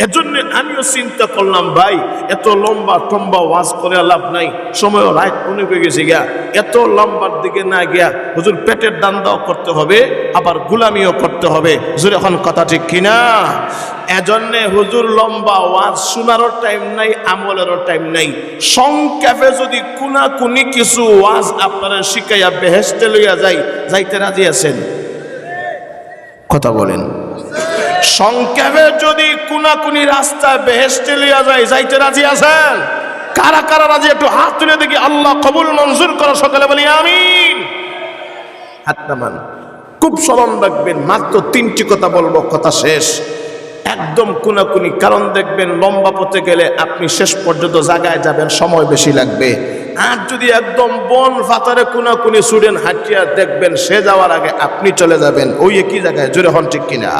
এজন্য আমিও চিন্তা করলাম ভাই এত লম্বা টম্বা ওয়াজ করে লাভ নাই, সময় রাত অনেক হয়ে গেছে গিয়া, এত লম্বার দিকে না গিয়া হুজুর পেটের দান্দাও করতে হবে আবার গুলামিও করতে হবে। হুজুর এখন কথা ঠিক কিনা? এজন্য হুজুর লম্বা ওয়াজ শোনারও টাইম নাই, আমলেরও টাইম নাই। সংক্ষেপে যদি কুনাকুনি কিছু ওয়াজ আপনারা শিখাইয়া বেহেশতে লইয়া যাইতে রাজি আছেন? কথা বলেন। সংক্ষেপে যদি কুনাকুনি রাস্তায় বেহেশতে লইয়া যাইতে রাজি আছেন? কারা কারা রাজি একটু হাত তুলে দেখি। আল্লাহ কবুল মঞ্জুর করো, সকালে বলি আমিন। হাত নামান। খুব স্মরণ রাখবেন, মাত্র 3টি কথা বলবো, কথা শেষ। একদম কুনাকুনি, কারণ দেখবেন লম্বা পথে গেলে আপনি শেষ পর্যন্ত জায়গায় যাবেন, সময় বেশি লাগবে। আর যদি একদম বন ফাতারে কুনাকুনি ছুড়েন হাঁটিয়া, দেখবেন সে যাওয়ার আগে আপনি চলে যাবেন ওই একই জায়গায়। জোরে হন ঠিক কিনা?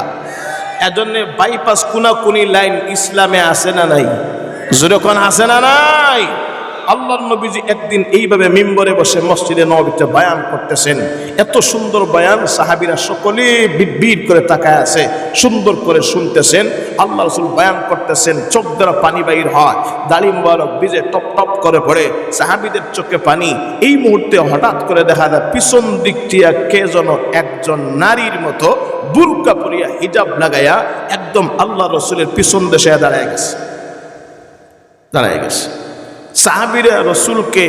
এজন্য বাইপাস কুনাকুনি লাইন ইসলামে আছে না নাই? জোরে কোন আছে না নাই? আল্লাহর নবীজি একদিন এইভাবে মিম্বরে বসে মসজিদে নববীতে বয়ান করতেছেন। এত সুন্দর বয়ান, সাহাবীরা সকলে বিড়বিড় করে তাকায় আছে, সুন্দর করে শুনতেছেন। আল্লাহ রাসূল বয়ান করতেছেন, চোখ দ্বারা পানি বাইর হয়, দাড়ি মুবারক ভিজে টপ টপ করে পড়ে, সাহাবীদের চোখে পানি। এই মুহূর্তে হঠাৎ করে দেখা যায় পিছন দিক দিয়ে কে যেন একজন নারীর মতো বুরকা পরিয়া হিজাব লাগাইয়া একদম আল্লাহ রাসূলের পিছন দেশে দাঁড়ায় গেছে। সাহাবীরা রসুলকে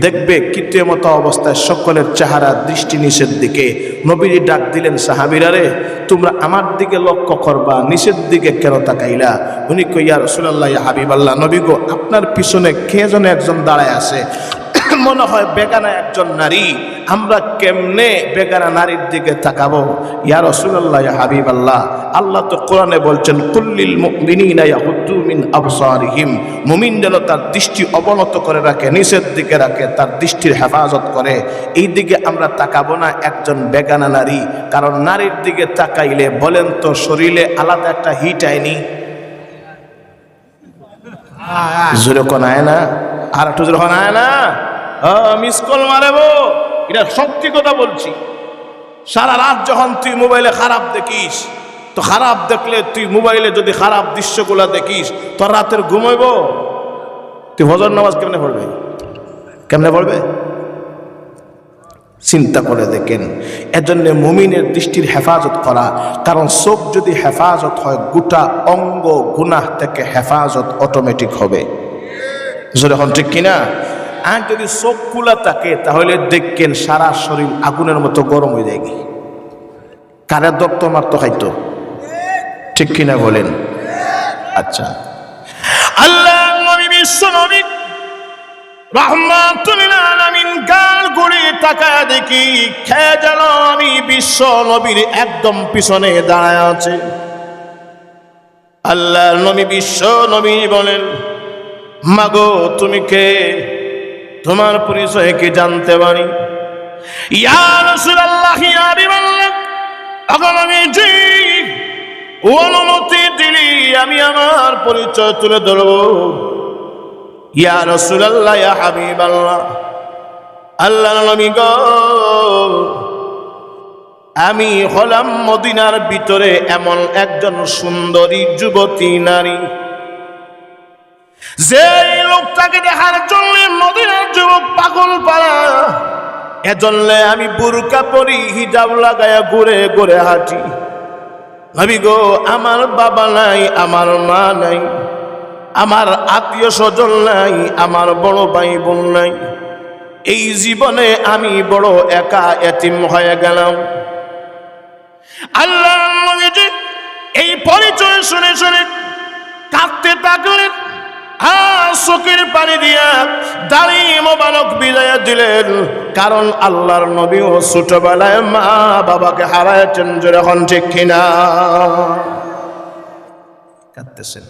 দেখবে কৃত্রিমত অবস্থায়, সকলের চেহারা দৃষ্টি নিচের দিকে। নবীজি ডাক দিলেন, সাহাবীরা রে, তোমরা আমার দিকে লক্ষ্য করবা, নিচের দিকে কেন তাকাইলা? উনি কই, ইয়া রাসূলুল্লাহ, ইয়া হাবিবাল্লাহ, নবী গো, আপনার পিছনে কে যেন একজন দাঁড়ায় আছে, মনে হয় বেগানা একজন নারী। আমরা কেমনে বেগানা নারীর দিকে তাকাবো? ইয়া রাসূলুল্লাহ, ইয়া হাবিবাল্লাহ, আল্লাহ তো কোরআনে বলছেন, কুল্লিল মুমিনিনা ইয়াগুদ্দু মিন আবসারিহিম, মুমিন যেন তার দৃষ্টি অবনত করে রাখে, নিচের দিকে রাখে, তার দৃষ্টির হেফাজত করে। এই দিকে আমরা তাকাবো না একজন বেগানা নারী, কারণ নারীর দিকে তাকাইলে বলেন তো শরীরে আলাদা একটা হিট আইনি? জোরে কোন আয় না? আর একটু জোরে কোন আয় না? মিস কল মারেবো, এটা সত্যি কথা বলছি। সারা রাত যখন তুই মোবাইলে খারাপ দেখিস, তো খারাপ দেখলে তুই মোবাইলে যদি খারাপ দৃশ্যগুলা দেখিস, তোর রাতের ঘুমাইব? তুই ফজর নামাজ কেমনে পড়বে? চিন্তা করে দেখেন। এজন্য মুমিনের দৃষ্টির হেফাজত করা, কারণ চোখ যদি হেফাজত হয়, গোটা অঙ্গ গুনাহ থেকে হেফাজত অটোমেটিক হবে। যখন ঠিক কিনা? আর যদি চোখ খোলা থাকে, তাহলে দেখেন সারা শরীর আগুনের মতো গরম হয়ে যায়। কারের দত্ত মারত খাইতো, ঠিক কিনা বলেন? আচ্ছা, আল্লাহ নবী, বিশ্ব নবী রাহমাতুল আলামিন গাল ঘুরে তাকায় দেখি, খেয়ে যেন আমি বিশ্ব নবীর একদম পিছনে দাঁড়ায় আছে। আল্লাহ নবী, বিশ্ব নবী বলেন, মাগো তুমি কে? তোমার পরিচয় কি জানতে পারি? ইয়া রাসূলুল্লাহ, ইয়া হাবিবাল্লাহ, আমি জি অনুমতি দিলি আমি আমার পরিচয় তুলে ধরব। ইয়া রাসূলুল্লাহ, ইয়া হাবিবাল্লাহ, আল্লাহর নবী গো, আমি হলাম মদিনার ভিতরে এমন একজন সুন্দরী যুবতী নারী, যে লোকটাকে দেখার জন্য মদিনার যুবক পাগল পারা। এজন্য আমি বুরকা পরি, হিজাব লাগায়া ঘুরে ঘুরে হাঁটি। নবী গো, আমার বাবা নাই, আমার মা নাই, আমার আত্মীয় স্বজন নাই, আমার বড় ভাই বোন নাই। এই জীবনে আমি বড় একা এতিম হয়ে গেলাম। আল্লাহ নবীজি এই পরিচয় শুনে শুনে কাঁদতে থাকলেন, চোখের পানি দিয়া দাড়ি মোবারক ভিজাইয়া দিলেন। কারণ আল্লাহর নবীও ছোটবেলায় মা বাবাকে হারাইছেন। যখন ঠিক কিনা? কাঁদতেছেন।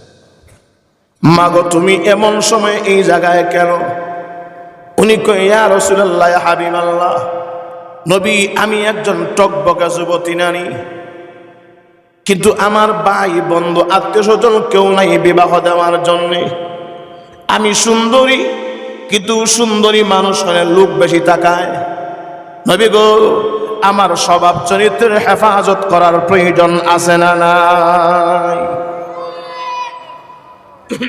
মাগো তুমি এমন সময় এই জায়গায় কেন? উনি কই, ইয়া রাসূলুল্লাহ, ইয়া হাবিবাল্লাহ, নবী আমি একজন টকবকা যুবতী নারী, কিন্তু আমার ভাই বন্ধু আত্মীয় স্বজন কেউ নাই বিবাহ দেওয়ার জন্যে। আমি সুন্দরী, কিন্তু সুন্দরী মানুষ হলে লোক বেশি তাকায়। নবী গো, আমার স্বভাব চরিত্রের হেফাজত করার প্রয়োজন আছে না নাই?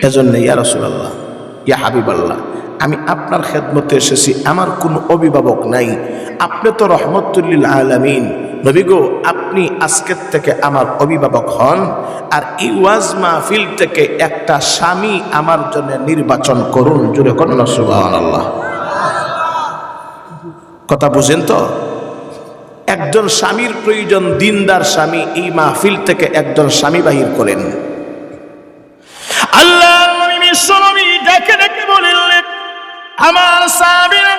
এজন্য ইয়া রাসূলুল্লাহ, ইয়া হাবিবাল্লাহ, আমি আপনার খেদমতে এসেছি, আমার কোনো অভিভাবক নাই, আপনি তো রহমতুল লিল আলামিন। নবী গো, আপনি আজকের থেকে আমার অভিভাবক হন, আর এই ওয়াজ মাহফিল থেকে একটা স্বামী আমার জন্য নির্বাচন করুন। জোরে করুন সুবহানাল্লাহ। কথা বুঝেন তো? একজন স্বামীর প্রয়োজন, দিনদার স্বামী। এই মাহফিল থেকে একজন স্বামী বাহির করেন। আল্লাহ নবী বিশ্বনবী ডেকে ডেকে বললেন, আমার সাহাবীরা,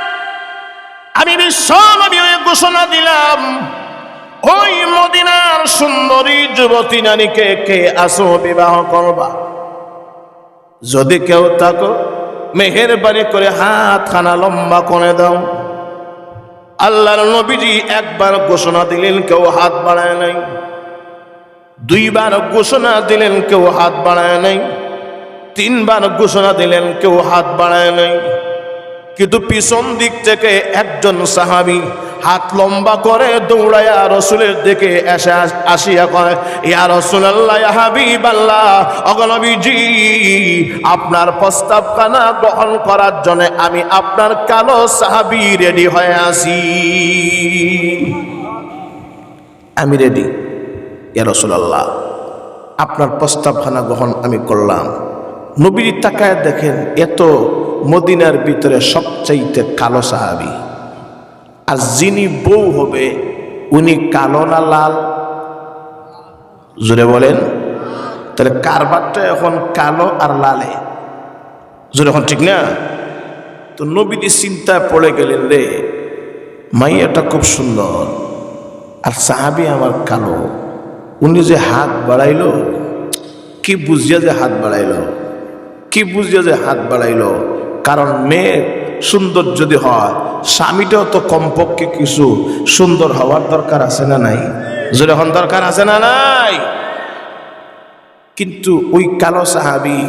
আমি বিশ্বনবী ঘোষণা দিলাম, ওই মদিনার সুন্দরী যুবতী নারীকে কে আসো বিবাহ করবা? যদি কেউ থাকো মেহেরবানি করে হাত খানা লম্বা করে দাও। আল্লাহর নবীজি একবার ঘোষণা দিলেন, কেউ হাত বাড়ায় নাই। দুইবার ঘোষণা দিলেন, কেউ হাত বাড়ায় নাই। তিনবার ঘোষণা দিলেন, কেউ হাত বাড়ায় নাই। কিন্তু পিছন দিক থেকে একজন সাহাবী হাত লম্বা করে দৌড়ায়া রসুলের দিকে এসে আসিয়া কয়, ইয়া রাসূলুল্লাহ, ইয়া হাবিবাল্লাহ, ওগো নবীজি, আপনার প্রস্তাবখানা গ্রহণ করার জন্য আমি আপনার কালো সাহাবী রেডি হয়ে আছি। আমি রেডি ইয়া রাসূলুল্লাহ, আপনার প্রস্তাবখানা গ্রহণ আমি করলাম। নবীজি তাকায় দেখেন, এত মদিনার ভিতরে সবচাইতে কালো সাহাবী, আর যিনি বউ হবে উনি কালো না লাল? জোরে বলেন। তাহলে কারবারটা এখন কালো আর লালে, জোরে এখন, ঠিক না? তো নবীজি চিন্তায় পড়ে গেলেন, রে মাইয়াটা খুব সুন্দর আর সাহাবী আমার কালো, উনি যে হাত বাড়াইলো, কি বুঝিয়া যে হাত বাড়াইলো, কি বুঝিয়া যে হাত বাড়াইলো? কারণ মেয়ে সুন্দর যদি হয়, স্বামীটাও তো কমপক্ষে কিছু সুন্দর হওয়ার দরকার আছে না নাই? যখন দরকার আছে না নাই? কিন্তু ওই কালো সাহাবী,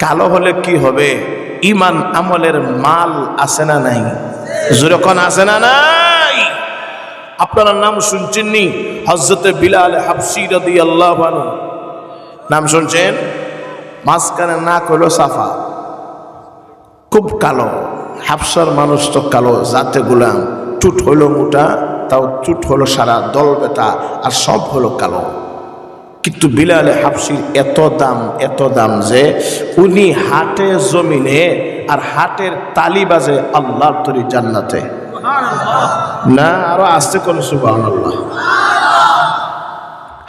কালো হলে কি হবে? ইমান আমলের মাল আছে না নাই? যখন আছে না নাই? আপনারা নাম শুনছেননি? হযরতে বিলাল হাবশী রাদিয়াল্লাহু আনহু নাম শুনছেন? মাঝখানে নাক হলো সাফা, খুব কালো। হাবশার মানুষ তো কালো, জাতে গোলাম। চুট হলো মোটা, তাও চুট হলো সারা দল বেটা, আর সব হলো কালো। কিন্তু বিলালে হাবশীর এত দাম যে উনি হাটে জমিনে আর হাটের তালি বাজে আল্লাহর তরি জান্নাতে। না আরো আসতে কোন সুবহানাল্লাহ।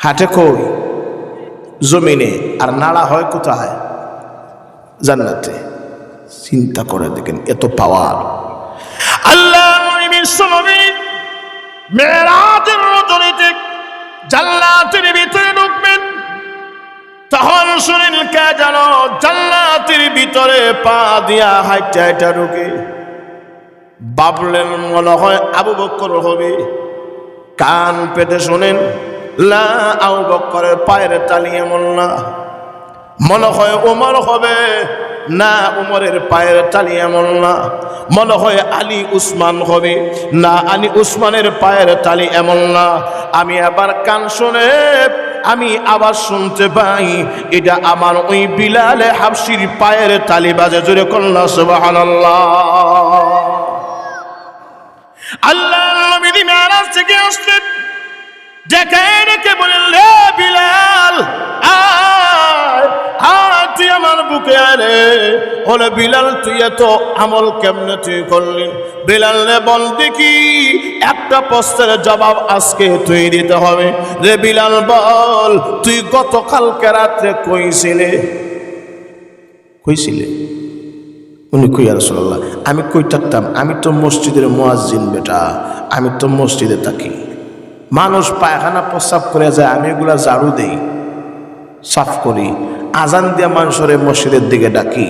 হাটে কই? জমিনে। আর নাড়া হয় কোথায়? জান্নাতে। চিন্তা করে দেখেন, এত পাওয়ার। আল্লাহ নবী মেরাজের রজনীতে জান্নাতের ভিতরে ঢুকবেন, তখন শুনেন কে যেন জান্নাতের ভিতরে পা দিয়া হাইটা হাইটা ঢুকে। ভাবলেন মনে হয় আবু বকর হবে। কান পেতে শোনেন, লা, আবু বকরের পায়ের তালি এমন না। মনে হয় ওমর হবে, না, উমরের পায়ের তালি এমন না। মনে হয় আলী উসমান হবে, না, আলী উসমানের পায়ের তালি এমন না। আমি আবার কান শুনে আমি আবার শুনতে পাই, এটা আমার ওই বিলালে হাবশীর পায়ের তালি বাজে। জোরে কন্যা সুবহানাল্লাহ। আল্লাহ নবী মেরাজ থেকে আসলেন, ডেকে ডেকে বলেন, রে বিলাল, তুই আমার বুকে আরে। বলে, বিলাল তুই এত আমল কেমনে তুই করলি? বিলাল রে বল দেখি, একটা প্রশ্নের জবাব আজকে তুই দিতে হবে। রে বিলাল বল, তুই গতকালকে রাত্রে কইছিলে? উনি কই, ইয়া রাসূলুল্লাহ, আমি কই থাকতাম? আমি তো মসজিদের মুয়াজ্জিন বেটা, আমি তো মসজিদে থাকি। মানুষ পায়খানা প্রস্রাব করে যায়, আমি এগুলা ঝাড়ু দেই, সাফ করি। আজান দিয়া মানুষের মসজিদের দিকে ডাকি,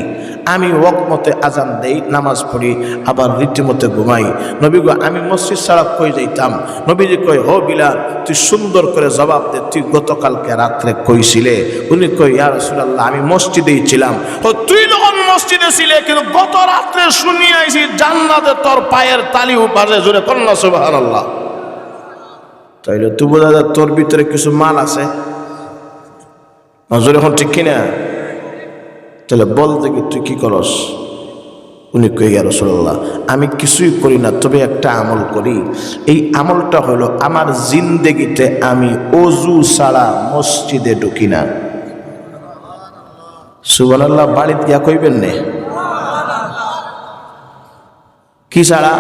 আমি ওয়াক্ত মতে আজান দেই, নামাজ পড়ি, আবার রীতিমতে ঘুমাই। নবী গো, আমি মসজিদ ছাড়া কই যাইতাম? নবীজি কই, হো বিলাল, তুই সুন্দর করে জবাব দে, তুই গতকালকে রাত্রে কইছিলে? উনি কই, ইয়া রাসূলুল্লাহ, আমি মসজিদেই ছিলাম। ও, তুই যখন মসজিদে ছিলে, কিন্তু গত রাত্রে শুনি আইছি জান্নাতে তোর পায়ের তালিও বাজে। জোরে কন্যা সুবহানাল্লাহ। তাইলে তুই বোঝা যায় তোর ভিতরে কিছু মাল আছে। নজর এখন ঠিক কিনা? তাহলে বল দেখি তুই কি করস? উনি কই, ইয়া রাসূলুল্লাহ, আমি কিছুই করি না, তবে একটা আমল করি। এই আমলটা হলো আমার জিন্দেগিতে আমি অজু ছাড়া মসজিদে ঢুকি না। সুবহানাল্লাহ বাড়িতে গিয়া কইবেন নে, কি ছাড়া?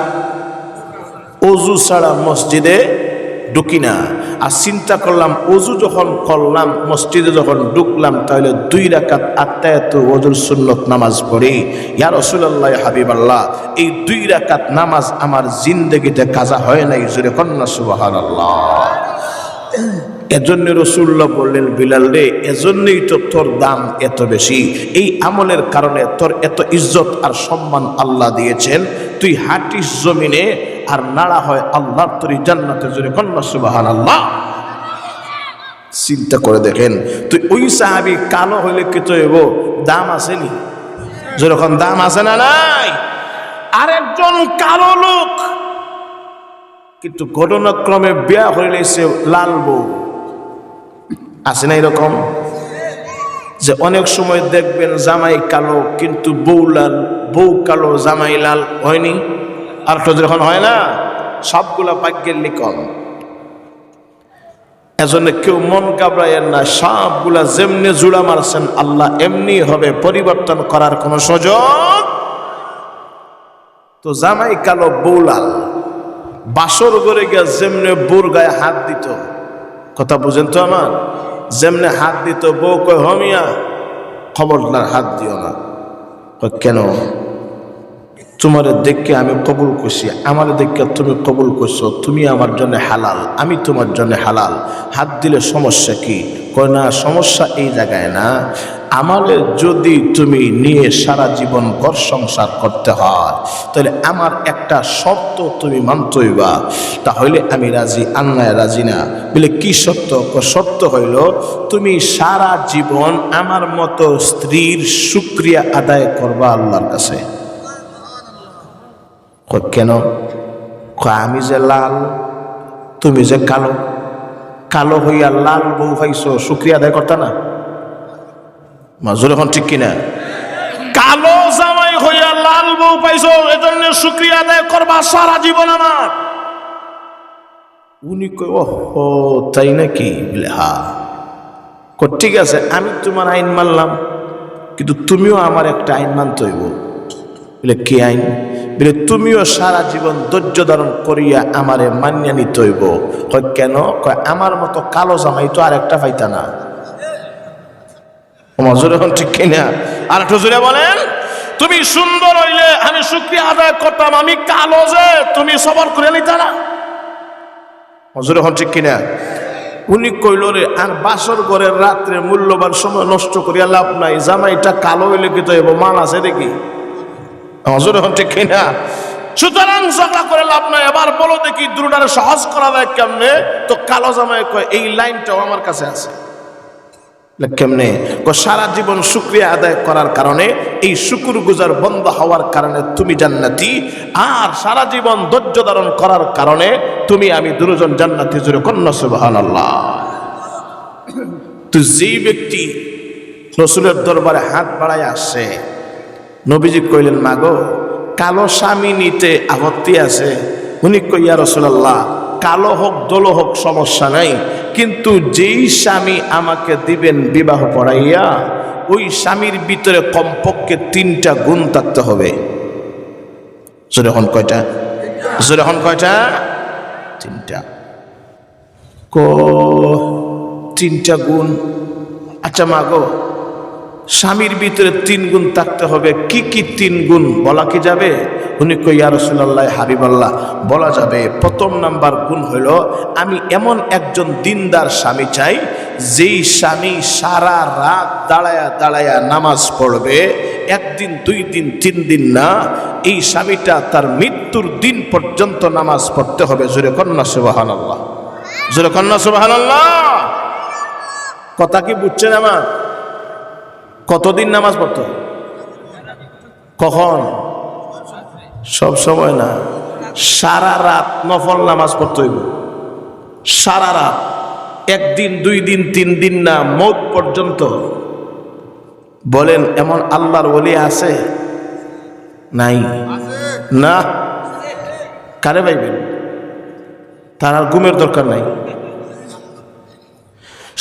অজু ছাড়া মসজিদে ঢুকি না। আর চিন্তা করলাম, অজু যখন করলাম, মসজিদে যখন ঢুকলাম, তাহলে 2 রাকাত আত্তায়াতু ওযুর সুন্নত নামাজ পড়ি। ইয়া রাসূলুল্লাহ, হাবিবাল্লাহ, এই 2 রাকাত নামাজ আমার জিন্দেগিতে কাজা হয় নাই। জোরে কন্না সুবহানাল্লাহ। এজন্য রাসূলুল্লাহ বললেন, বিলাল রে, এজন্যই তো তোর দাম এত বেশি। এই আমলের কারণে তোর এত ইজ্জত আর সম্মান আল্লাহ দিয়েছেন। তুই হাঁটিস জমিনে আর নাড়া হয় আল্লাহর তরি জান্নাতে। জোরে কন্না সুবহানাল্লাহ। চিন্তা করে দেখেন, তুই ওই সাহাবী কালো হইলে কি তো এবো দাম আসেনি? যেরকম দাম আছে না নাই? আরেকজন কালো লোক, কিন্তু ঘটনাক্রমে বিয়া হইলে সে লাল বউ। আছে না এরকম? যে অনেক সময় দেখবেন জামাই কালো কিন্তু বউ লাল, বউ কালো জামাই লাল, হয়নি? আর তো যখন হয় না, সবগুলা ভাগ্যের লিখন। এজন্য কেউ মন ঘাবড়ায়েন না, সবগুলা যেমনি জুড়া মারছেন আল্লাহ এমনি হবে, পরিবর্তন করার কোন সুযোগ। তো জামাই কালো বউ লাল, বাসর করে গিয়া যেমনি বউর গায়ে হাত দিত, কথা বুঝেন তো আমার, যেমনি হাত দিত, বউ কয়, হমিয়া খবরদার হাত দিও না। কেন? তোমার দেখে আমি কবুল করছি, আমার দেখে তুমি কবুল করছো, তুমি আমার জন্য হালাল, আমি তোমার জন্য হালাল, হাত দিলে সমস্যা কি? কয় না, সমস্যা এই জায়গায় না, আমারে যদি তুমি নিয়ে সারা জীবন ঘর সংসার করতে হয়, তাহলে আমার একটা শর্ত তুমি মানতইবা, তাহলে আমি রাজি, আন্নায় রাজি না। বলে কি শর্ত? শর্ত হইল তুমি সারা জীবন আমার মতো স্ত্রীর শুকরিয়া আদায় করবা আল্লাহর কাছে। কেন? আমি যে লাল, তুমি যে কালো, কালো হইয়া লাল বউ পাইছো, শুকরিয়া আদায় করতা না? মাজুর এখন ঠিক কিনা? কালো জামাই হইয়া লাল বউ পাইছো, এজন্য শুকরিয়া আদায় করবা সারা জীবন আমার। উনি কই, ও তাই নাকি? বলে হ্যাঁ। ঠিক আছে, আমি তোমার আইন মানলাম, কিন্তু তুমিও আমার একটা আইন মানতে হইব। বলে কি আইন? বলে তুমিও সারা জীবন ধৈর্য ধারণ করিয়া আমারে মানিয়া নিতে হইব। কয় কেন? কয় আমার মতো কালো জামাই তো আর একটা পাইতা না। মজুর এখন ঠিক কিনা? আর একটু জোরে বলেন। তুমি সুন্দর হইলে আমি শুকরিয়া আদায় করতাম, আমি কালো যে তুমি সবর করে নিতা না। মজুর এখন ঠিক কিনা? উনি কইল, রে আর বাসর ঘরের রাত্রে মূল্যবান সময় নষ্ট করিয়া লাভ নাই, জামাইটা কালো হইলে কি তো এবো মান আছে দেখি। হজুর এখন ঠিক কিনা? সুতরাং ঝগড়া করে লাভ নাই। এবার বলো দেখি দুটারে সহজ করা যায় কেমনে? তো কালো জামাই কয়, এই লাইনটাও আমার কাছে আছে। কেমনে? সারা জীবন শুকরিয়া আদায় করার কারণে, এই শুকুর গুজার বন্ধ হওয়ার কারণে তুমি জান্নাতি, আর সারা জীবন ধৈর্য ধারণ করার কারণে তুমি আমি দুজন জান্নাতি। জোরে কন্না সুবহানাল্লাহ। তো যেই ব্যক্তি রাসূলের দরবারে হাত বাড়ায় আসে, নবীজি কইলেন, মাগো কালো স্বামী নিতে আপত্তি আছে? উনি কই, ইয়া রাসূলুল্লাহ, কালো হোক দোলো হোক সমস্যা নাই, কিন্তু যেই স্বামী আমাকে দিবেন বিবাহ পড়াইয়া, ওই স্বামীর ভিতরে কমপক্ষে 3টা গুণ থাকতে হবে। যখন কয়টা? যখন কয়টা? 3টা। 3টা গুণ। আচ্ছা মাগো, স্বামীর ভিতরে 3 গুণ থাকতে হবে, কি কি 3 গুণ বলা কি যাবে? উনি কই, ইয়া রাসূলুল্লাহ, হাবিবাল্লাহ, বলা যাবে। প্রথম নাম্বার গুণ হইল, আমি এমন একজন দিনদার স্বামী চাই, যেই স্বামী সারা রাত দাঁড়ায়া দাঁড়ায়া নামাজ পড়বে, 1 দিন 2 দিন 3 দিন না, এই স্বামীটা তার মৃত্যুর দিন পর্যন্ত নামাজ পড়তে হবে। জোরে কন্না সুবহানাল্লাহ। জোরে কন্না সুবহানাল্লাহ। কথা কি বুঝছেন আমার? কতদিন নামাজ পড়তো? কখন? সব সময় না, সারা রাত নফল নামাজ পড়তে হইব। সারা রাত, 1 দিন 2 দিন 3 দিন না, মৌত পর্যন্ত। বলেন এমন আল্লাহর ওলি আছে? নাই না। কারে পাইবেন? তার আর ঘুমের দরকার নাই,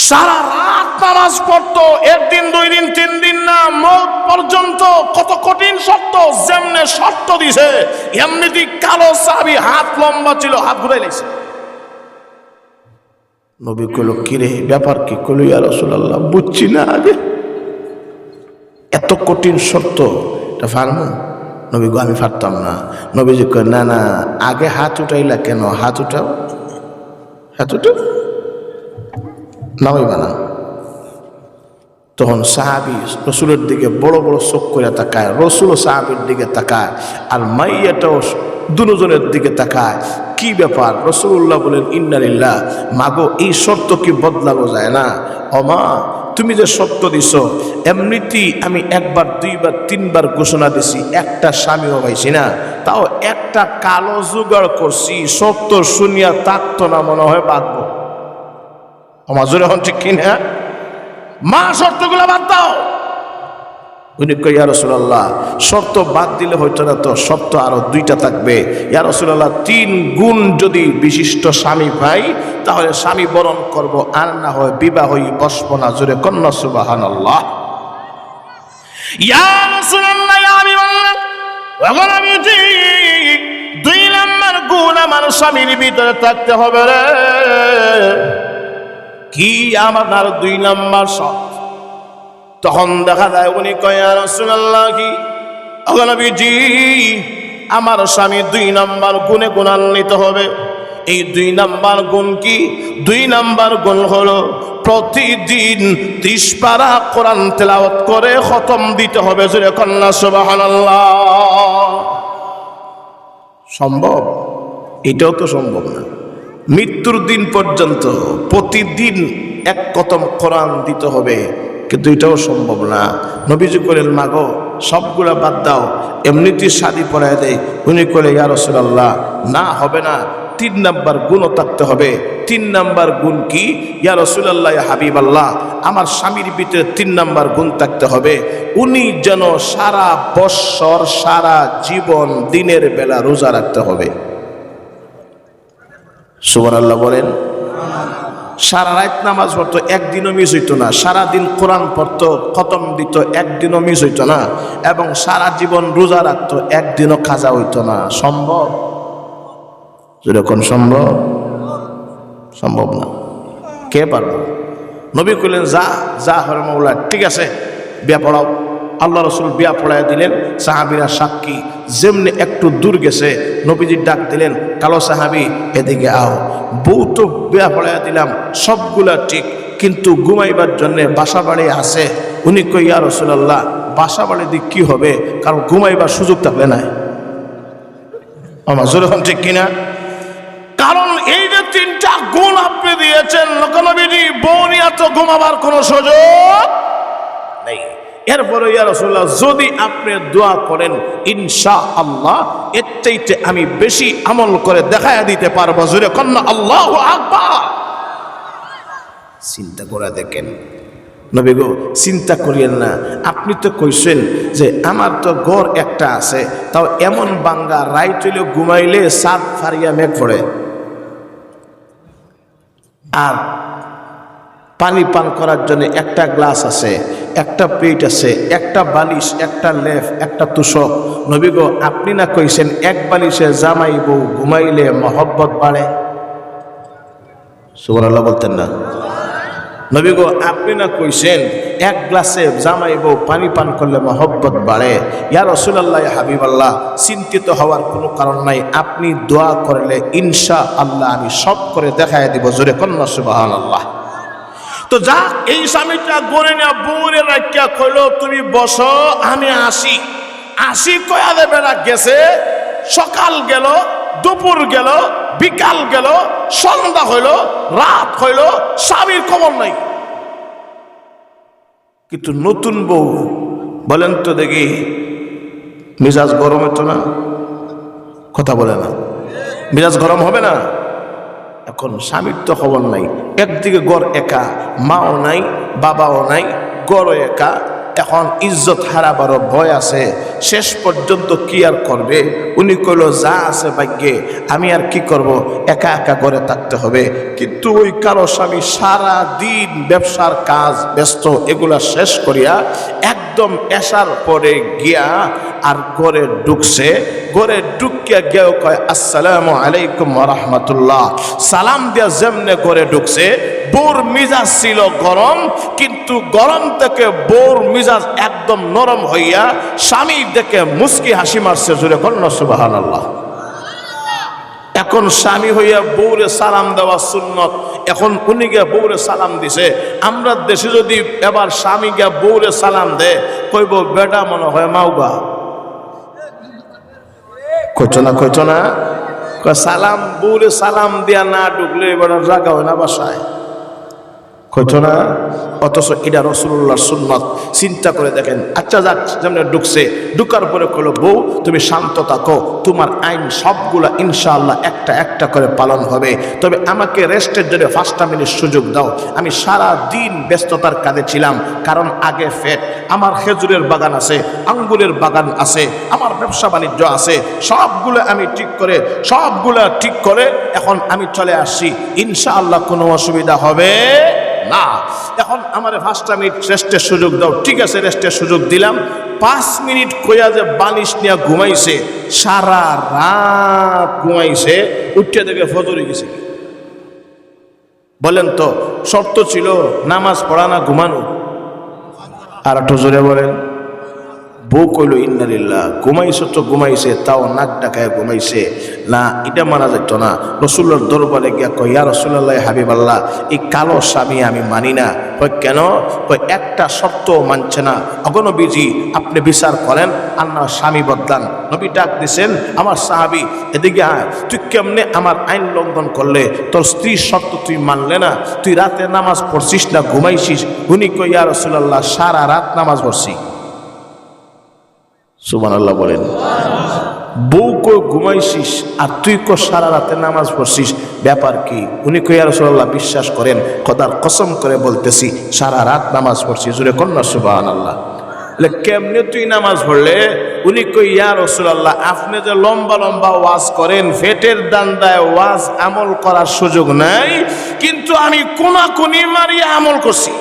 সারা রাত নামাজ পড়তো, একদিন দুই দিন তিন দিন না, মওত পর্যন্ত। কত কঠিন শর্ত, যেমনে শর্ত দিছে এমনিতেই কালো সাহাবী, হাত লম্বা ছিল, হাত ঘুরাই লাইছে। নবী কইল কিরে ব্যাপার কি? কইল ইয়া রাসূলুল্লাহ বুঝছি না আগে, এত কঠিন শর্ত এটা ফারমু? নবী গো আমি পারতাম না। নবীজি কয় না না, আগে হাত উঠাইলা কেন? হাত উঠাও, হাত উঠাও, নামাইবা না। তখন সাহাবী রসুলের দিকে বড় বড় চোখ করে তাকায়, রসুল সাহাবীর দিকে তাকায়, আর মাইয়াটাও দুজনের দিকে তাকায়। কি ব্যাপার? রাসূলুল্লাহ বলেন ইন্না লিল্লাহ, মাগো এই শর্ত কি বদলানো যায় না? ও মা, তুমি যে শর্ত দিছ, এমনিতেই আমি একবার দুইবার তিনবার ঘোষণা দিছি, একটা স্বামীও পাইছি না, তাও একটা কালো জোগাড় করছি, শর্ত শুনিয়া থাকতো না মনে হয় বাঁধবো। আমার জোরে হন ঠিক কিনা? মা শর্তগুলো বাদ দাও। উনি কই ইয়া রাসূলুল্লাহ শর্ত বাদ দিলে হইতো না তো, শর্ত আরো দুইটা থাকবে। ইয়া রাসূলুল্লাহ 3 গুণ যদি বিশিষ্ট স্বামী পাই তাহলে স্বামী বরণ করব, আর না হয় বিবাহই বসবো না। জোরে কন্যা সুবহানাল্লাহ। ইয়া রাসূলুল্লাহ ইয়া হাবিবাল্লাহ, এখন আমি 2 নাম্বার গুণ আমার স্বামীর ভিতরে থাকতে হবে রে। কি আমার 2 নাম্বার শর্ত? তখন দেখা যায় উনি কয় ইয়া রাসূলুল্লাহ কি? ওগো নবীজি আমার স্বামী 2 নাম্বার গুণে গুণান্বিত হবে। এই 2 নাম্বার গুণ কি? 2 নাম্বার গুণ হলো প্রতিদিন 30 পারা কোরআন তেলাওয়াত করে খতম দিতে হবে। জোরে কন্যা সুবহানাল্লাহ। সম্ভব? এটাও তো সম্ভব না। মৃত্যুর দিন পর্যন্ত প্রতিদিন 1 খতম কোরআন দিতে হবে, কিন্তু এটাও সম্ভব না। নবীজি কইলেন মাগো সবগুলা বাদ দাও, এমনিতেই শাদী পড়ায় দেয়। উনি কইলেন ইয়া রাসূলুল্লাহ না, হবে না, 3 নাম্বার গুণও থাকতে হবে। 3 নাম্বার গুণ কি? ইয়া রাসূলুল্লাহ ইয়া হাবিবাল্লাহ, আমার স্বামীর ভিতরে 3 নাম্বার গুণ থাকতে হবে। উনি যেন সারা বৎসর সারা জীবন দিনের বেলা রোজা রাখতে হবে। সুবহানাল্লাহ বলেন। সারা রাত নামাজ পড়তো, একদিনও মিস হইতো না। সারাদিন কোরআন পড়তো, খতম দিত, একদিনও মিস হইতো না। এবং সারা জীবন রোজা রাখতো, একদিনও কাজা হইতো না। সম্ভব? যেরকম সম্ভব? সম্ভব না। কে পারবে? নবী কইলেন যা যা হরে মাওলা, ঠিক আছে বিয়া পড়াও। আল্লাহ রসুল বিয়া পড়ায় দিলেন। সাহাবীরা সাক্ষী। যেমনি একটু দূর গেছে নবীজি ডাক দিলেন, কালো সাহাবী এদিকে আও। বউ তো বিয়া পড়ায় দিলাম, সবগুলা ঠিক, কিন্তু ঘুমাইবার জন্য বাসা বাড়ি আছে। উনি কই ইয়া রাসূলুল্লাহ বাসা বাড়ি দিক কি হবে? কারণ ঘুমাইবার সুযোগ থাকলে নাই। আমার জোরে ঠিক কিনা? কারণ এই যে 3টা গুণ আপনি দিয়েছেন নবীজি, বউ নিয়ে তো ঘুমাবার কোনো সুযোগ নেই। এরপরে ইয়া রাসূলুল্লাহ যদি আপনি দোয়া করেন ইনশাআল্লাহ এর চাইতে আমি বেশি আমল করে দেখায়া দিতে পারবো। জোরে কন্না আল্লাহু আকবার। চিন্তা করে দেখেন নবী গো, চিন্তা করিয়েন না। আপনি তো কইছেন যে আমার তো ঘর একটা আছে, তাও এমন বাঙ্গা রাইট হইলে ঘুমাইলে সাত ফারিয়া মেঘ পড়ে, আর পানি পান করার জন্য একটা গ্লাস আছে, একটা প্লেট আছে, একটা বালিশ, একটা লেফ, একটা তুষক। নবী গো আপনি না কইছেন 1 বালিশে জামাই বউ ঘুমাইলে মহব্বত বাড়ে? সুবহানাল্লাহ বলতেন না? নবী গো আপনি না কইছেন 1 গ্লাসে জামাই বউ পানি পান করলে মহব্বত বাড়ে? ইয়া রাসূলুল্লাহ ইয়া হাবিবাল্লাহ, চিন্তিত হওয়ার কোনো কারণ নাই। আপনি দোয়া করলে ইনশাআল্লাহ আমি সব করে দেখায় দিব। জোরে কন্না সুবহানাল্লাহ। তো যা এই স্বামীটা গড়ে না বউরে রাখিয়া কইলো তুমি বসো আমি আসি কয়া দেবে না। গেছে, সকাল গেল, দুপুর গেল, বিকাল গেল, সন্ধ্যা হইল, রাত হইল, স্বামীর খবর নাই। কিন্তু নতুন বউ বলেন তো দেখি, মেজাজ গরম হতো না? কথা বলে না, মেজাজ গরম হবে না? এখন স্বামীর তো খবর নাই। একদিকে ঘর একা, মাও নাই, বাবাও নাই, ঘরও একা, এখন ইজ্জত হারাবারও ভয় আছে। শেষ পর্যন্ত কি আর করবে? উনি কইল যা আছে ভাগ্যে, আমি আর কি করব, একা একা করে থাকতে হবে। কিন্তু ওই কালো স্বামী সারা দিন ব্যবসার কাজ ব্যস্ত, এগুলা শেষ করিয়া একদম এসার পরে গিয়া আর ঘরে ঢুকছে। ঘরে ঢুকিয়া গিয়েও কয় আসসালামু আলাইকুম ওয়া রাহমাতুল্লাহ। সালাম দিয়া যেমনে ঘরে ঢুকছে, বউর মিজাজ ছিল গরম, কিন্তু গরম থেকে বউর মিজাজ একদম নরম হইয়া স্বামী দেখে মুস্কি হাসি মারছে। জোরে বলেন সুবহানাল্লাহ। এখন স্বামী হইয়া বউরে সালাম দেওয়া সুন্নত, এখন উনি গিয়া বউরে সালাম দিছে। আমরা দেশে যদি এবার স্বামী গিয়া বউরে সালাম দে, কইব বেটা মনে হয় মাওগা। কইতো না সালাম, বউরে সালাম দিয়া না ঢুকলে এবার জাগা হয় না বাসায়, কইতো না। অথচ এটা রাসূলুল্লাহর সুন্নাত। চিন্তা করে দেখেন। আচ্ছা যাক, যেমন ঢুকছে, ঢুকার পরে কইলো বউ তুমি শান্ত থাকো, তোমার আইন সবগুলা ইনশাআল্লাহ একটা একটা করে পালন হবে, তবে আমাকে রেস্টের জন্য 5টা মিনিট সুযোগ দাও। আমি সারা দিন ব্যস্ততার কাজে ছিলাম, কারণ আগে ফেট, আমার খেজুরের বাগান আছে, আঙ্গুরের বাগান আছে, আমার ব্যবসা বাণিজ্য আছে, সবগুলো আমি ঠিক করে এখন আমি চলে আসছি, ইনশাআল্লাহ কোনো অসুবিধা হবে না। এখন আমার 5টা মিনিট রেস্টের সুযোগ দাও। ঠিক আছে, রেস্টের সুযোগ দিলাম। 5 মিনিট কইয়া যে বালিশ নিয়ে ঘুমাইছে, সারা রাত ঘুমাইছে, উঠে দেখে ফজর হয়ে গেছে। বলেন তো, শর্ত ছিল নামাজ পড়া না ঘুমানো? আর একটু জোরে বলেন। বউ কইল ইন্নালিল্লাহ, ঘুমাইছে তো ঘুমাইছে, তাও নাক ডাকায় ঘুমাইছে না, এটা মানা যেত না। রাসূলুল্লাহর দরবারে গিয়া কয় ইয়া রাসূলুল্লাহ হাবিবাল্লাহ, এই কালো স্বামী আমি মানি না। কয় কেন? কয় একটা শর্ত মানছে না। ওগো নবীজি, আপনি বিচার করেন, আল্লাহ স্বামী বদলান। নবী ডাক দিছেন, আমার সাহাবী এদিকে আয়, তুই কেমনে আমার আইন লঙ্ঘন করলে? তোর স্ত্রীর শর্ত তুই মানলে না, তুই রাতে নামাজ পড়ছিস না ঘুমাইছিস? উনি কয় ইয়া রাসূলুল্লাহ, সারা রাত নামাজ পড়ছি। সুবহানাল্লাহ বলেন। বউ কো ঘুমাইছিস আর তুই কো সারা রাতে নামাজ পড়ছিস, ব্যাপার কি? উনি কই ইয়া রাসূলুল্লাহ, বিশ্বাস করেন, খোদার কসম করে বলতেছি সারা রাত নামাজ পড়ছি। জোরে কন্যা সুবহানাল্লাহ। বলে কেমনে তুই নামাজ পড়লে? উনি কই ইয়া রাসূলুল্লাহ, আপনি যে লম্বা লম্বা ওয়াজ করেন, ফেটের দান্দায় ওয়াজ আমল করার সুযোগ নাই, কিন্তু আমি কোনাকুনি মারিয়া আমল করছি।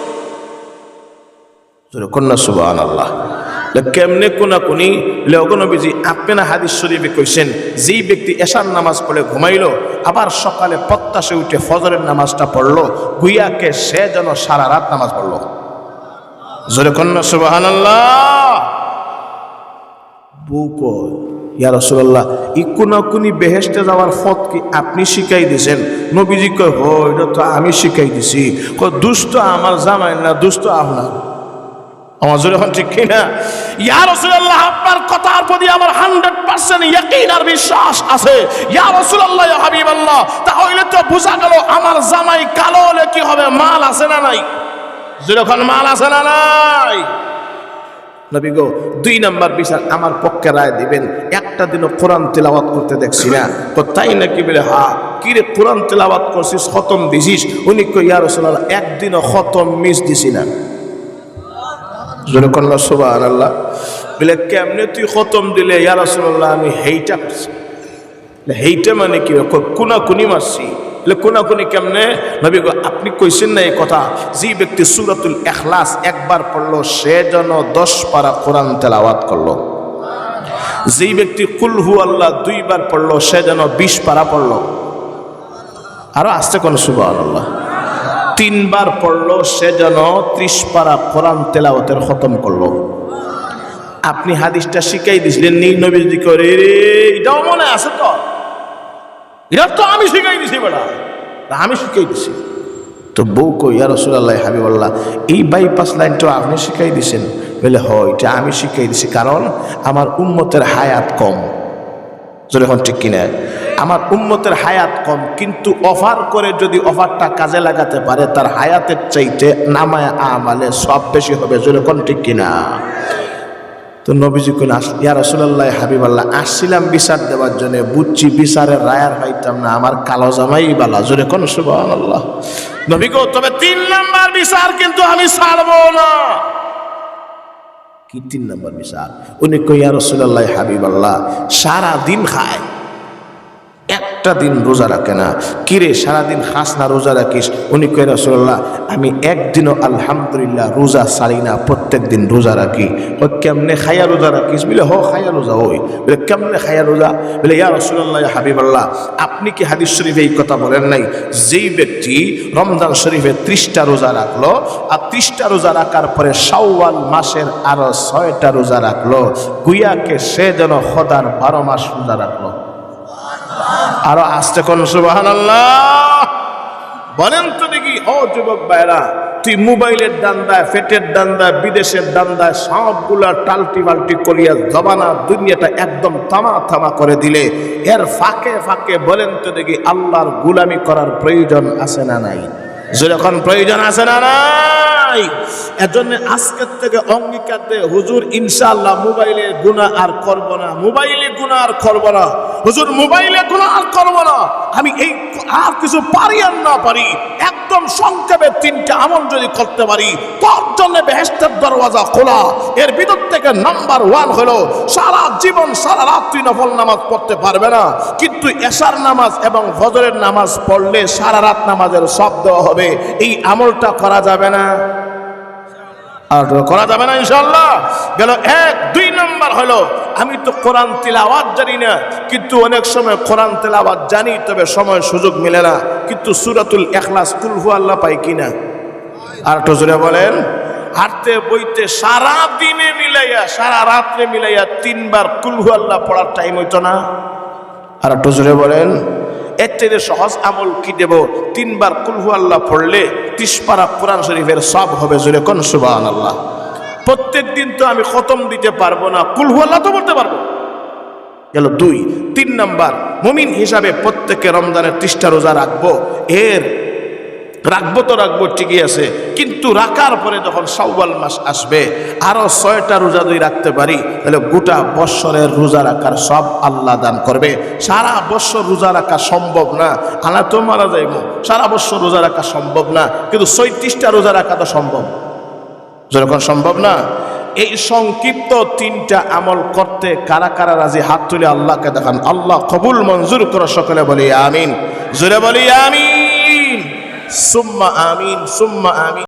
জোরে কন্যা সুবহানাল্লাহ। কেমনে কোনাকুনি? নবীজি আপনি না হাদিস শরীফে কইছেন, যেই ব্যক্তি এশার নামাজ পড়ে ঘুমাইলো, আবার সকালে প্রত্যাশে উঠে ফজরের নামাজটা পড়লো, গুইয়াকে সে যেন সারা রাত নামাজ পড়লো। জোরে কন্যা সুবহানাল্লাহ। বউ কয় ইয়া রাসূলুল্লাহ, ই কোনাকুনি বেহেশতে যাওয়ার পথ কি আপনি শিখাই দিয়েছেন? নবীজি কয় হ, এটা তো আমি শিখাই দিছি। কয় দুষ্ট আমার জামাই না, দুষ্ট আপনার। আমার জোরে এখন ঠিক কিনা? ইয়া রাসূলুল্লাহ, আপনার কথার প্রতি আমার 100% ইয়াকিন আর বিশ্বাস আছে। ইয়া রাসূলুল্লাহ, ইয়া হাবিবাল্লাহ, তাহলে তো বুঝা গেল আমার জামাই কালো হলে কি হবে? মাল আছে না নাই? জোরে এখন মাল আছে না নাই? নবী গো, 2 নাম্বার বিচার আমার পক্ষে রায় দিবেন। একটা দিনও কোরআন তেলাওয়াত করতে দেখছি না। তো তাই নাকি? বলে হ্যাঁ। কি রে, কোরআন তেলাওয়াত করছিস, খতম দিছিস? উনি কই ইয়া রাসূলুল্লাহ, একদিনও খতম মিস দিছি না। জোরে কন্যা সুবহানাল্লাহ। বলে কেমনে তুই খতম দিলে? ইয়া রাসূলুল্লাহ, আমি হেইটা করছি। হেইটা মানে কি? কোনাকুনি মারছি। কোনাকুনি কেমনে? নবী গো, আপনি কইছেন না এই কথা, যে ব্যক্তি সূরাতুল ইখলাস একবার পড়লো সে যেন 10 পারা কোরআন তেলাওয়াত করলো। যেই ব্যক্তি কুল হু আল্লাহ 2 বার পড়লো সে যেন 20 পারা পড়লো। আরো আসতে কোন সুবহানাল্লাহ। 3 বার পড়লো সে যেন 30 পারা কোরআন তেলাওয়াতের খতম করলো। আপনি হাদিসটা শিখাই দিছিলেন নি নবীজি করে রে, এটাও মনে আছে তো? এটা তো আমি শিখাই দিছি বেটা, আমি শিখাই দিছি। তো বউ কই ইয়া রাসূলুল্লাহ হাবিবাল্লাহ, এই বাইপাস লাইনটা আপনি শিখাই দিছেন? বলে হ, এটা আমি শিখাই দিছি, কারণ আমার উম্মতের হায়াত কম। যখন ঠিক কিনা? আমার উম্মতের হায়াত কম, কিন্তু অফার করে যদি অফারটা কাজে লাগাতে পারে তার হায়াতের চাইতে নামায় আমালে সব বেশি হবে। যখন ঠিক কিনা? তো নবীজি কোন ইয়া রাসূলুল্লাহ হাবিবাল্লাহ, আসছিলাম বিচার দেওয়ার জন্য, বুঝছি বিচারের রায়ার পাইতাম না, আমার কালো জামাই বালা। জোরে কোন সুবহানাল্লাহ। নবী গো, তবে 3 নাম্বার বিচার কিন্তু আমি ছাড়বো না। কি 3 নম্বর মিসাল? উনি কই ইয়া রাসূলুল্লাহ হাবিবাল্লাহ, সারা দিন খায়, একটা দিন রোজা রাখে না। কিরে সারাদিন খাস না, রোজা রাখিস? উনি কই রাসূলুল্লাহ আমি একদিনও আলহামদুলিল্লাহ রোজা ছাড়ি না, প্রত্যেক দিন রোজা রাখি। ও কেমনে খায়া রোজা রাখিস? বলে হ খায়া রোজা হই। বলে কেমনে খায়া রোজা? বলে ইয়া রাসূলুল্লাহ হাবিবাল্লাহ আপনি কি হাদিস শরীফে এই কথা বলেন নাই, যেই ব্যক্তি রমজান শরীফে 30টা রোজা রাখলো আর 30টা রোজা রাখার পরে শাওয়াল মাসের আরো 6টা রোজা রাখলো, গুয়াকে সে যেন খোদার 12 মাস রোজা রাখলো। আরো আসতে কোন সুবহানাল্লাহ বলেন তো দেখি। ও যুবক ভাইরা, তুই মোবাইলের দান্দায়, ফেটের দান্দায়, বিদেশের দান্দায় সবগুলা টালটি বাল্টি করিয়া জবানা দুনিয়াটা একদম তামা থামা করে দিলে, এর ফাঁকে ফাঁকে বলেন তো দেখি আল্লাহর গুলামি করার প্রয়োজন আছে না নাই? যখন প্রয়োজন আছে না নাই? এজন্য আজকের থেকে অঙ্গীকার দে, হুজুর ইনশাআল্লাহ মোবাইলে গুনাহ আর করব না, মোবাইলে গুনাহ আর করব না, হুজুর মোবাইলে গুনাহ আর করব না। আমি এই আর কিছু পারি আর না পারি, একদম সংক্ষেপে 3টা আমল যদি করতে পারি তোর জন্য বেহেশতের দরওয়াজা খোলা। এর ভিতর থেকে নাম্বার 1 হলো সারা জীবন সারা রাত্রি নফল নামাজ পড়তে পারবে না, কিন্তু এশার নামাজ এবং ফজরের নামাজ পড়লে সারা রাত নামাজের সব দেওয়া হবে। এই আমলটা করা যাবে না? আর করা যাবে না ইনশাআল্লাহ। গেল 1। 2 নম্বর হলো আমি তো কোরআন তিলাওয়াত জানি না, কিন্তু অনেক সময় কোরআন তিলাওয়াত জানি, তবে সময় সুযোগ মিলে না। কিন্তু সূরাতুল ইখলাস কুল হুয়াল্লাহ পাই কিনা? আর একটু জোরে বলেন। হাঁটতে বইতে সারা দিনে মিলাইয়া, সারা রাত্রে মিলাইয়া 3 বার কুল হুয়াল্লাহ পড়ার টাইম হইতো না? আর একটু জোরে বলেন। এর থেকে সহজ আমল কি দেব? 3 বার কুল হুয়াল্লাহ পড়লে 30 পারা কোরআন শরীফের সব হবে। জোরে কোন সুবহানাল্লাহ। প্রত্যেক দিন তো আমি খতম দিতে পারবো না, কুল হুয়াল্লাহ তো পড়তে পারবো। গেল 2। 3 নাম্বার, মুমিন হিসাবে প্রত্যেকে রমজানের 30টা রোজা রাখবো। এর রাখবো তো রাখবো ঠিকই আছে, কিন্তু রাখার পরে যখন শাওয়াল মাস আসবে আরো 6টা রোজা যদি রাখতে পারি, তাহলে গোটা বৎসরের রোজা রাখার সব আল্লাহ দান করবে। সারা বৎসর রোজা রাখা সম্ভব না, আনা তো মারা যাইব। সারা বৎসর রোজা রাখা সম্ভব না, কিন্তু 36টা রোজা রাখা তো সম্ভব। যখন সম্ভব না, এই সংক্ষিপ্ত 3টা আমল করতে কারা কারা রাজি? হাত তুলে আল্লাহকে দেখান। আল্লাহ কবুল মঞ্জুর করে। সকলে বলি আমিন। জোরে বলি আমিন, সুম্মা আমিন, সুম্মা আমিন।